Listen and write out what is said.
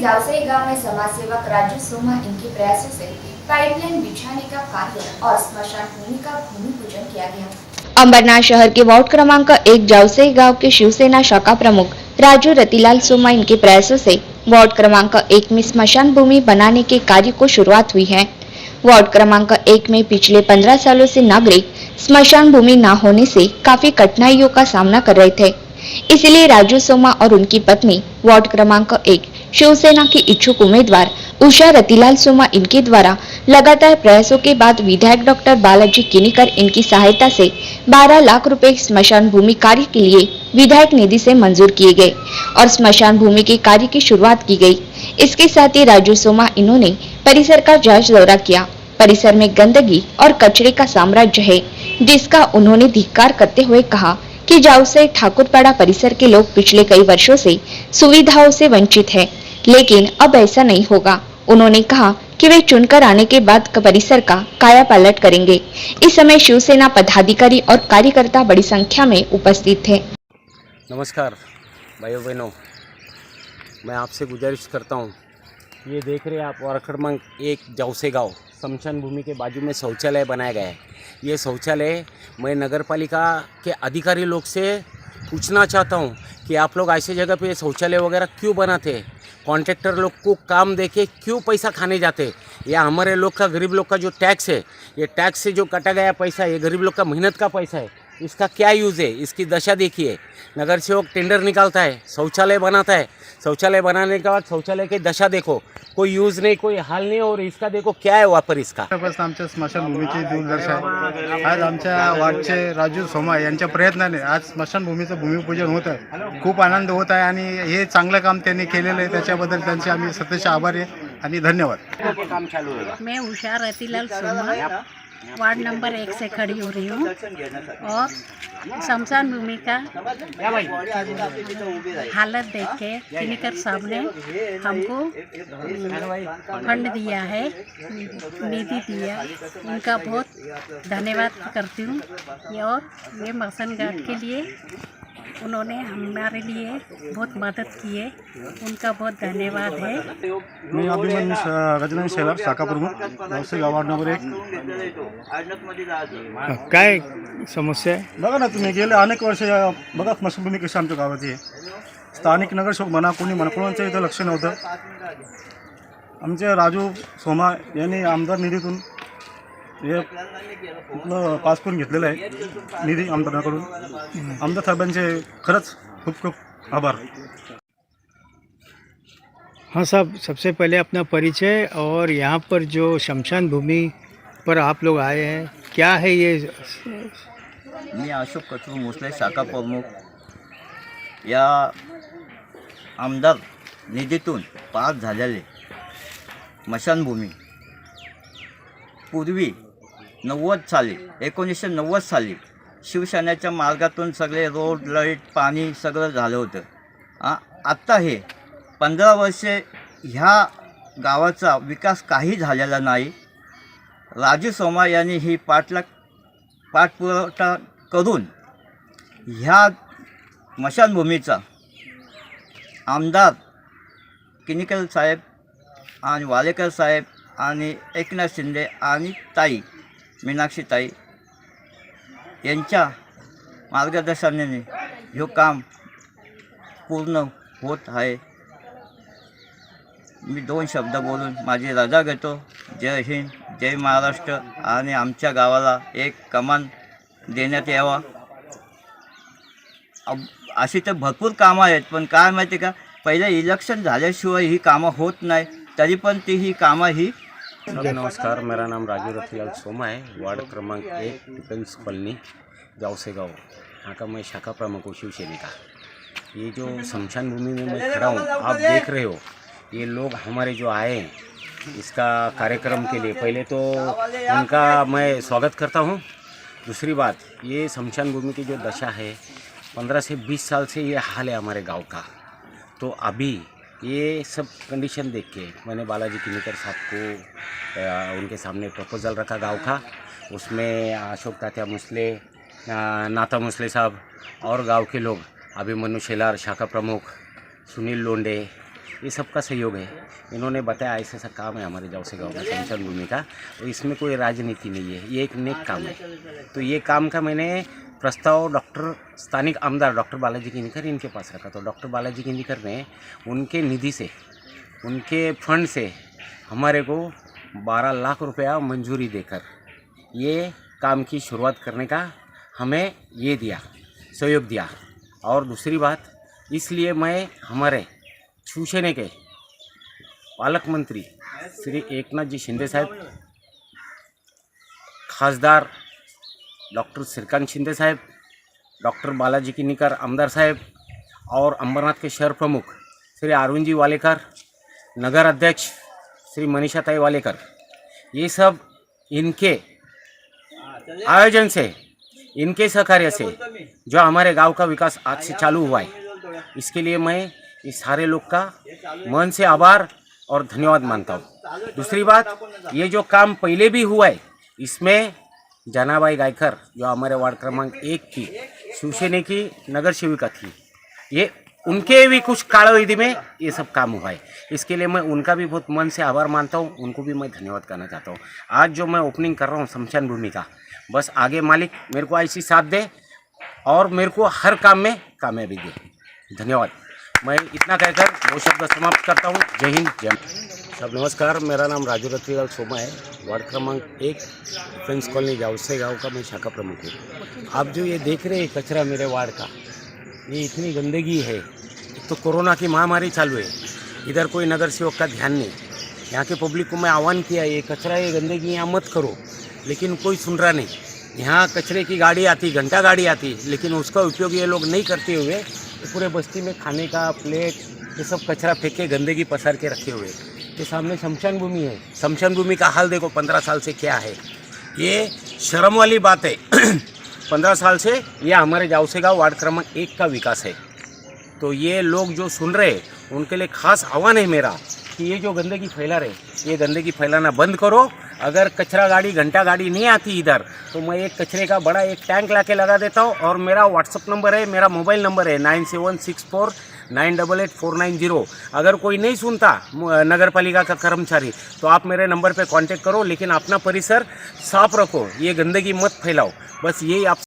जावसई गांव में समाज सेवक राजू सोमा इनके प्रयासों से पाइपलाइन बिछाने का कार्य और स्मशान भूमि का भूमि पूजन किया गया। अंबरनाथ शहर के वार्ड क्रमांक 1 जावसई गांव के शिवसेना शाखा प्रमुख राजू रतिलाल सोमा इनके प्रयासों से वार्ड क्रमांक 1 में स्मशान भूमि बनाने के कार्य को शुरुआत हुई है। वार्ड क्रमांक 1 में पिछले 15 सालों से नागरिक स्मशान भूमि न होने से काफी कठिनाइयों का सामना कर रहे थे। इसलिए राजू सोमा और उनकी पत्नी वार्ड क्रमांक 1 शिवसेना की इच्छुक उम्मीदवार उषा रतिलाल सोमा इनके द्वारा लगातार प्रयासों के बाद विधायक डॉक्टर बालाजी किनीकर इनकी सहायता से 12 लाख रुपए स्मशान भूमि कार्य के लिए विधायक निधि से मंजूर किए गए और स्मशान भूमि के कार्य की शुरुआत की गई। इसके साथ ही राजू सोमा इन्होंने परिसर का जांच दौरा किया। परिसर में गंदगी और कचरे का साम्राज्य है, जिसका उन्होंने धिक्कार करते हुए कहा कि जावसई ठाकुरपाड़ा परिसर के लोग पिछले कई वर्षों से सुविधाओं से वंचित हैं, लेकिन अब ऐसा नहीं होगा। उन्होंने कहा कि वे चुनकर आने के बाद परिसर का कायापालट करेंगे। इस समय शिवसेना पदाधिकारी और कार्यकर्ता बड़ी संख्या में उपस्थित थे। नमस्कार भाइयों बहनों, मैं आपसे गुजारिश करता हूँ, ये देख रहे हैं आप वार्ड क्रमांक 1 जावसई गाँव स्मशान भूमि के बाजू में शौचालय बनाया गया है। ये शौचालय मैं नगर पालिका के अधिकारी लोग से पूछना चाहता हूँ कि आप लोग ऐसे जगह पे शौचालय वगैरह क्यों बनाते हैं? कॉन्ट्रैक्टर लोग को काम देके क्यों पैसा खाने जाते? या हमारे लोग का, गरीब लोग का जो टैक्स है, ये टैक्स से जो कटा गया पैसा, ये गरीब लोग का मेहनत का पैसा है, इसका क्या यूज़ है? इसकी दशा देखिए। नगर सेवक टेंडर निकालता है, शौचालय बनाता है, शौचालय बनाने के बाद शौचालय की दशा देखो, कोई यूज़ नहीं, कोई हाल नहीं, और इसका देखो क्या है वापर इसका। बस आमच्या स्मशानभूमीची दूरदर्शा आहे। आज आमच्या वार्डचे राजू सोमा यांच्या प्रयत्नाने आज स्मशानभूमीचं भूमिपूजन होत आहे। खूप आनंद होत आहे आणि हे चांगलं काम त्यांनी केलेलं आहे, त्याच्याबद्दल त्यांचे आम्ही सतत आभारी आहे आणि धन्यवाद। मैं उषा रतिलाल सोमा वार्ड नंबर 1 से खड़ी हो रही हूँ और शमशान भूमि का हालत देख के किनीकर साहब ने हमको फंड दिया है, निधि दिया, उनका बहुत धन्यवाद करती हूँ। और ये मसन घाट के लिए उन्होंने हमारे लिए बहुत मदद की है, उनका बहुत धन्यवाद है। मी अभिमन्यू गजानन शेलार शाखा प्रमुख जावसई गाव वार्ड नंबर 1। काय समस्या आहे? बघा ना तुम्ही, गेले अनेक वर्ष बघा स्मशानभूमी कशी आमच्या गावाची आहे। स्थानिक नगरसेवक म्हणा, कोणी म्हणा, कोणाचं इथं लक्ष नव्हतं। आमचे राजू सोमा यांनी आमदार निधीतून हे पास करून घेतलेलं आहे, निधी आमदाराकडून। आमदार साहेबांचे खरंच खूप खूप आभार। हाँ साहब, सबसे पहले अपना परिचय और यहाँ पर जो शमशान भूमि पर आप लोग आए हैं, क्या है ये? मी अशोक कचरू मुसले शाखा प्रमुख। या आमदार निधीतून पास झालेले स्मशानभूमी पूर्वी 1990 साली शिवसेनेच्या मार्गातून सगळे रोड, लाईट, पाणी सगळं झालं होतं। आत्ता हे 15 वर्षे ह्या गावाचा विकास काही झालेला नाही। राजू सोमा यांनी ही पाठपुरावा करून ह्या स्मशानभूमीचा आमदार किनीकर साहेब आणि वालेकर साहेब आणि एकनाथ शिंदे आणि ताई मीनाक्षी ताई यांच्या मार्गदर्शनाने हे काम पूर्ण होत आहे। मी 2 शब्द बोलून माझी रजा घेतो। जय हिंद, जय महाराष्ट्र, आणि आमच्या गावाला एक कमान देण्यात यावा। अशी तर भरपूर कामं आहेत, पण काय माहिती का, पहिले इलेक्शन झाल्याशिवाय ही कामं होत नाही, तरी पण ही कामं ही। नमस्कार, मेरा नाम राजू रतिलाल सोमा है, वार्ड क्रमांक 1 पीपल्स कॉलोनी जावसई गाँव, यहाँ का मैं शाखा प्रमुख हूँ शिवसेना का। ये जो शमशान भूमि में मैं खड़ा हूँ, आप देख रहे हो, ये लोग हमारे जो आए हैं इसका कार्यक्रम के लिए, पहले तो उनका मैं स्वागत करता हूँ। दूसरी बात, ये शमशान भूमि की जो दशा है, 15 से 20 साल से ये हाल है हमारे गांव का। तो अभी ये सब कंडीशन देख के मैंने बालाजी किनीकर साहब को उनके सामने प्रपोज़ल रखा गांव का। उसमें अशोक तात्या मुसले, नाता मुसले साहब और गांव के लोग, अभिमन्यु शेलार शाखा प्रमुख, सुनील लोंडे, ये सबका सहयोग है। इन्होंने बताया ऐसा ऐसा काम है हमारे जौसे गाँव का शमशान भूमि का, और इसमें कोई राजनीति नहीं है, ये एक नेक काम है। तो ये काम का मैंने प्रस्ताव स्थानिक आमदार डॉक्टर बालाजी किनीकर इनके पास रखा। तो डॉक्टर बालाजी किनीकर ने उनके निधि से, उनके फंड से हमारे को 12 लाख रुपया मंजूरी देकर ये काम की शुरुआत करने का हमें ये दिया, सहयोग दिया। और दूसरी बात, इसलिए मैं हमारे शिवसेना के पालक मंत्री श्री एकनाथ जी शिंदे साहब, खासदार डॉक्टर श्रीकांत शिंदे साहब, डॉक्टर बालाजी किनीकर आमदार साहब और अंबरनाथ के शहर प्रमुख श्री अरविंद जी वालेकर, नगर अध्यक्ष श्री मनीषा ताई वालेकर, ये सब इनके आयोजन से, इनके सहकार्य से जो हमारे गांव का विकास आज से चालू हुआ है, इसके लिए मैं इस सारे लोग का मन से आभार और धन्यवाद मानता हूँ। दूसरी बात, ये जो काम पहले भी हुआ है, इसमें जनाबाई गायकर जो हमारे वार्ड क्रमांक 1 की शिवसेना की नगर सेविका थी, ये उनके भी कुछ कालावधि में ये सब काम हुआ है। इसके लिए मैं उनका भी बहुत मन से आभार मानता हूँ, उनको भी मैं धन्यवाद करना चाहता हूँ। आज जो मैं ओपनिंग कर रहा हूँ शमशान भूमि का, बस आगे मालिक मेरे को ऐसी साथ दे और मेरे को हर काम में कामयाबी दे। धन्यवाद। मैं इतना कहकर वो शब्द समाप्त करता हूँ। जय हिंद, जय। सब नमस्कार, मेरा नाम राजू रतिलाल सोमा है, वार्ड क्रमांक 1 डिफेंस कॉलोनी जावसे गाँव का मैं शाखा प्रमुख हूँ। आप जो ये देख रहे हैं कचरा मेरे वार्ड का, ये इतनी गंदगी है। एक तो कोरोना की महामारी चालू है, इधर कोई नगर सेवक का ध्यान नहीं। यहाँ के पब्लिक को मैं आह्वान किया, ये कचरा, ये गंदगी यहाँ मत करो, लेकिन कोई सुन रहा नहीं। यहाँ कचरे की गाड़ी आती, घंटा गाड़ी आती, लेकिन उसका उपयोग ये लोग नहीं करते हुए तो पूरे बस्ती में खाने का प्लेट ये सब कचरा फेंक के गंदगी पसार के रखे हुए। ये सामने शमशान भूमि है, शमशान भूमि का हाल देखो 15 साल से क्या है। ये शर्म वाली बात है। 15 साल से ये हमारे जावसे गाँव वार्ड क्रमांक 1 का विकास है। तो ये लोग जो सुन रहे उनके लिए खास आह्वान है मेरा कि ये जो गंदगी फैला रहे, ये गंदगी फैलाना बंद करो। अगर कचरा गाड़ी, घंटा गाड़ी नहीं आती इधर, तो मैं एक कचरे का बड़ा एक टैंक लाके लगा देता हूँ। और मेरा व्हाट्सअप नंबर है, मेरा मोबाइल नंबर है 9764988490। अगर कोई नहीं सुनता नगर पालिका का कर्मचारी, तो आप मेरे नंबर पे कांटेक्ट करो, लेकिन अपना परिसर साफ रखो, ये गंदगी मत फैलाओ। बस यही आप